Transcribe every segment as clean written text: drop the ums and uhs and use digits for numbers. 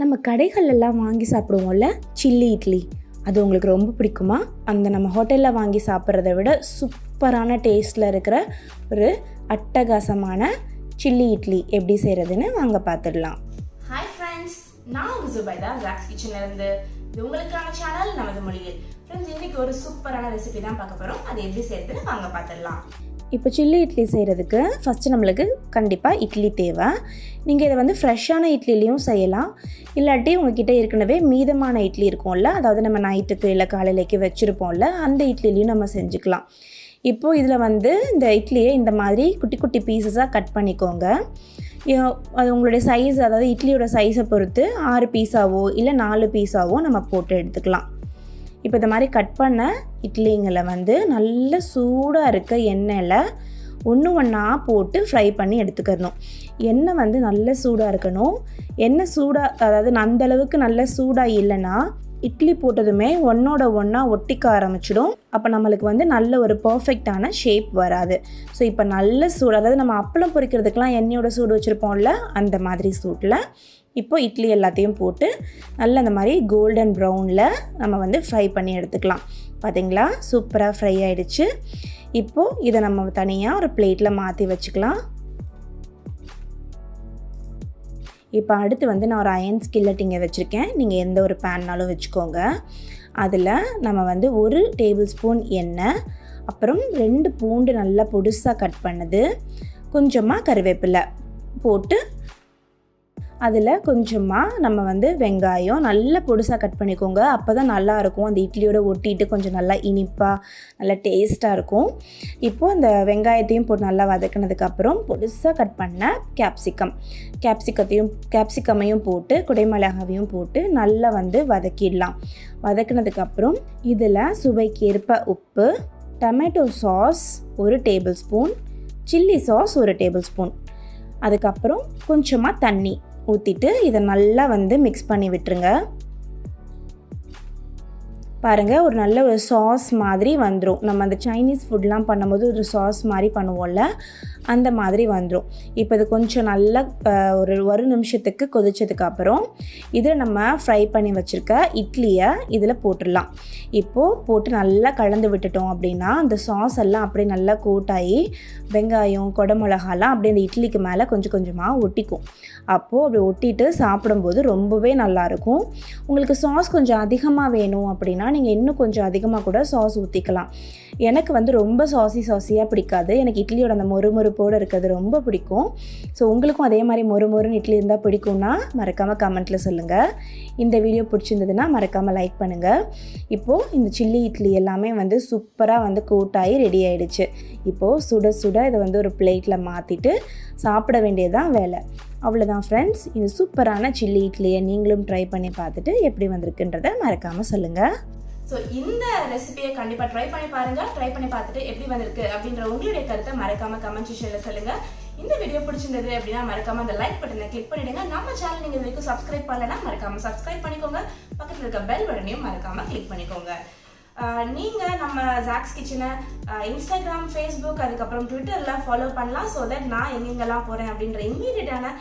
நம்ம கடைகளெல்லாம் வாங்கி சாப்பிடுவோம்ல சில்லி இட்லி, அது உங்களுக்கு ரொம்ப பிடிக்குமா? அந்த நம்ம ஹோட்டலில் வாங்கி சாப்பிட்றத விட சூப்பரான டேஸ்ட்டில் இருக்கிற ஒரு அட்டகாசமான சில்லி இட்லி எப்படி செய்கிறதுன்னு வாங்க பார்த்துடலாம். ஹாய் ஃப்ரெண்ட்ஸ், நான் உங்கள் ஜுபைதா ஜாக்ஸ் கிச்சன்லேருந்து. இது உங்களுக்கான சேனல் நமது மொழியில். ஃப்ரெண்ட்ஸ், இன்றைக்கி ஒரு சூப்பரான ரெசிபி தான் பார்க்க போகிறோம். அது எப்படி செய்கிறதுன்னு வாங்க பார்த்துடலாம். இப்போ சில்லி இட்லி செய்கிறதுக்கு ஃபஸ்ட்டு நம்மளுக்கு கண்டிப்பாக இட்லி தேவை. நீங்கள் இதை ஃப்ரெஷ்ஷான இட்லிலையும் செய்யலாம், இல்லாட்டி உங்ககிட்ட ஏற்கனவே மீதமான இட்லி இருக்கும்ல, அதாவது நம்ம நைட்டுக்கு இல்லை காலையிலேக்கு வச்சுருப்போம்ல, அந்த இட்லிலையும் நம்ம செஞ்சுக்கலாம். இப்போது இதில் இந்த இட்லியை இந்த மாதிரி குட்டி குட்டி பீசஸாக கட் பண்ணிக்கோங்க. அது உங்களுடைய சைஸ், அதாவது இட்லியோட சைஸை பொறுத்து 6 பீஸாவோ இல்லை 4 பீஸாவோ நம்ம போட்டு எடுத்துக்கலாம். இப்போ இந்த மாதிரி கட் பண்ண இட்லிங்களை நல்ல சூடாக இருக்க எண்ணெயில் ஒன்று ஒன்றா போட்டு ஃப்ரை பண்ணி எடுத்துக்கிறணும். எண்ணெய் நல்ல சூடாக இருக்கணும். எண்ணெய் சூடாக, அதாவது அந்தளவுக்கு நல்ல சூடாக இல்லைன்னா இட்லி போட்டதுமே ஒன்றோட ஒன்றா ஒட்டிக்க ஆரம்பிச்சிடும். அப்போ நம்மளுக்கு நல்ல ஒரு பர்ஃபெக்டான ஷேப் வராது. ஸோ இப்போ நல்ல சூடு, அதாவது நம்ம அப்பளம் பொரிக்கிறதுக்கெலாம் எண்ணெயோட சூடு வச்சுருப்போம்ல, அந்த மாதிரி சூட்டில் இப்போ இட்லி எல்லாத்தையும் போட்டு நல்ல அந்த மாதிரி கோல்டன் ப்ரௌனில் நம்ம ஃப்ரை பண்ணி எடுத்துக்கலாம். பார்த்திங்களா, சூப்பராக ஃப்ரை ஆகிடுச்சு. இப்போது இதை நம்ம தனியாக ஒரு பிளேட்டில் மாற்றி வச்சுக்கலாம். இப்போ அடுத்து நான் ஒரு அயன் ஸ்கில்லட் இங்கே வச்சுருக்கேன். நீங்கள் எந்த ஒரு பேன்னாலும் வச்சுக்கோங்க. அதில் நம்ம 1 டேபிள் ஸ்பூன் எண்ணெய், அப்புறம் 2 பூண்டு நல்லா பொடுசாக கட் பண்ணது, கொஞ்சமாக கருவேப்பிலை போட்டு அதில் கொஞ்சமாக நம்ம வெங்காயம் நல்லா பொடுசாக கட் பண்ணிக்கோங்க. அப்போ தான் நல்லாயிருக்கும், அந்த இட்லியோட ஒட்டிட்டு கொஞ்சம் நல்லா இனிப்பாக நல்லா டேஸ்ட்டாக இருக்கும். இப்போது அந்த வெங்காயத்தையும் போட்டு நல்லா வதக்கினதுக்கப்புறம் பொடுசாக கட் பண்ண கேப்சிகமையும் போட்டு குடைமிளகாவையும் போட்டு நல்லா வதக்கிடலாம். வதக்கினதுக்கப்புறம் இதில் சுவைக்கு ஏற்ப உப்பு, tomato sauce 1 table spoon, chilli sauce 1 table spoon, அதுக்கப்புறம் கொஞ்சமாக தண்ணி ஊற்றிட்டு இதை நல்லா மிக்ஸ் பண்ணி விட்டுருங்க. பாருங்கள், ஒரு நல்ல ஒரு சாஸ் மாதிரி வந்துடும். நம்ம அந்த சைனீஸ் ஃபுட்லாம் பண்ணும்போது ஒரு சாஸ் மாதிரி பண்ணுவோம்ல, அந்த மாதிரி வந்துடும். இப்போ இது கொஞ்சம் நல்லா ஒரு நிமிஷத்துக்கு கொதிச்சதுக்கப்புறம் இதில் நம்ம ஃப்ரை பண்ணி வச்சுருக்க இட்லியை இதில் போட்டுடலாம். இப்போது போட்டு நல்லா கலந்து விட்டுட்டோம் அப்படின்னா அந்த சாஸ் எல்லாம் அப்படியே நல்லா கோட்டாகி வெங்காயம் குடமிளகாலாம் அப்படியே அந்த இட்லிக்கு மேலே கொஞ்சம் கொஞ்சமாக ஒட்டிக்கும். அப்போது அப்படி ஒட்டிட்டு சாப்பிடும்போது ரொம்பவே நல்லாயிருக்கும். உங்களுக்கு சாஸ் கொஞ்சம் அதிகமாக வேணும் அப்படின்னா நீங்கள் இன்னும் கொஞ்சம் அதிகமாக கூட சாஸ் ஊற்றிக்கலாம். எனக்கு ரொம்ப சாஸியாக பிடிக்காது. எனக்கு இட்லியோட அந்த மொறுமொறுப்போடு இருக்கிறது ரொம்ப பிடிக்கும். ஸோ உங்களுக்கும் அதே மாதிரி மொறுமொறுன்னு இட்லி இருந்தால் பிடிக்கும்னா மறக்காமல் கமெண்ட்டில் சொல்லுங்கள். இந்த வீடியோ பிடிச்சிருந்ததுன்னா மறக்காமல் லைக் பண்ணுங்கள். இப்போது இந்த சில்லி இட்லி எல்லாமே சூப்பராக கோட்டாகி ரெடி ஆகிடுச்சு. இப்போது சுட சுட இதை ஒரு பிளேட்டில் மாற்றிட்டு சாப்பிட வேண்டியதுதான் வேலை. அவ்வளோதான் ஃப்ரெண்ட்ஸ். இந்த சூப்பரான சில்லி இட்லியை நீங்களும் ட்ரை பண்ணி பார்த்துட்டு எப்படி வந்திருக்குன்றதை மறக்காமல் சொல்லுங்கள். ஸோ இந்த ரெசிபியை கண்டிப்பாக ட்ரை பண்ணி பாருங்கள். ட்ரை பண்ணி பார்த்துட்டு எப்படி வந்திருக்கு அப்படின்ற உங்களுடைய கருத்தை மறக்காமல் கமெண்ட் செக்ஷனில் சொல்லுங்கள். இந்த வீடியோ பிடிச்சிருந்தது அப்படின்னா மறக்காமல் அந்த லைக் பட்டனை கிளிக் பண்ணிவிடுங்க. நம்ம சேனல் நீங்கள் இது வரைக்கும் சப்ஸ்கிரைப் பண்ணலைன்னா மறக்காமல் சப்ஸ்கிரைப் பண்ணிக்கோங்க. பக்கத்தில் இருக்க பெல் பட்டனையும் மறக்காமல் கிளிக் பண்ணிக்கோங்க. நீங்கள் நம்ம ஜாக்ஸ் கிச்சனை இன்ஸ்டாகிராம், ஃபேஸ்புக், அதுக்கப்புறம் ட்விட்டரில் ஃபாலோ பண்ணலாம். ஸோ தட் நான் எங்கெங்கெல்லாம் போகிறேன் அப்படின்ற இம்மீடியட்டான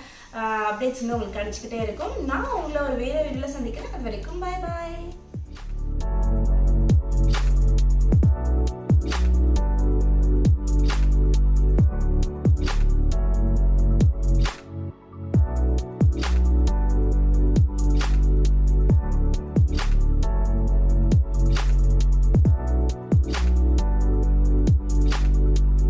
அப்டேட்ஸ் உங்களுக்கு கிடச்சிக்கிட்டே இருக்கும். நான் உங்களை ஒரு வேறு வீடியோவில் சந்திக்கிறேன். அது வரைக்கும் பாய் பாய்.